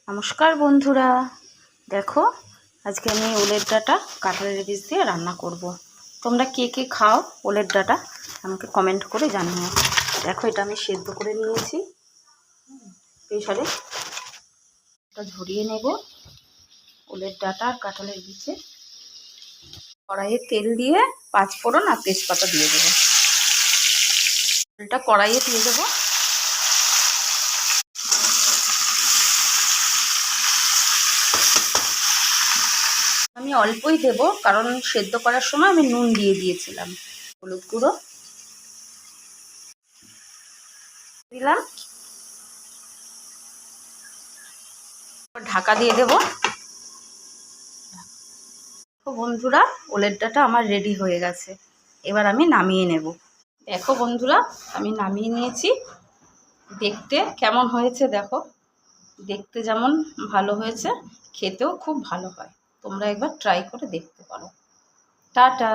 নমস্কার বন্ধুরা, দেখো আজকে আমি ওলের ডাঁটা কাঁঠালের বীজ দিয়ে রান্না করব। তোমরা কে কে খাও ওলের ডাঁটা আমাকে কমেন্ট করে জানিও। দেখো এটা আমি সেদ্ধ করে নিয়েছি প্রেসারে। এটা ঝরিয়ে নেব ওলের ডাঁটা আর কাঁঠালের বীজে। কড়াইয়ে তেল দিয়ে 5 ফোড়ন আর তেজপাতা দিয়ে দেবো। এটা কড়াইয়ে দিয়ে দেবো। আমি অল্পই দেব, কারণ সেদ্ধ করার সময় আমি নুন দিয়ে দিয়েছিলাম। হলুদ গুঁড়ো দিলাম, ঢাকা দিয়ে দেব। বন্ধুরা, ওলের ডাঁটা আমার রেডি হয়ে গেছে, এবার আমি নামিয়ে নেব। দেখো বন্ধুরা, আমি নামিয়ে নিয়েছি। দেখতে কেমন হয়েছে দেখো, দেখতে যেমন ভালো হয়েছে খেতেও খুব ভালো হয়। তোমরা একবার ট্রাই করে দেখতে পারো। টাটা।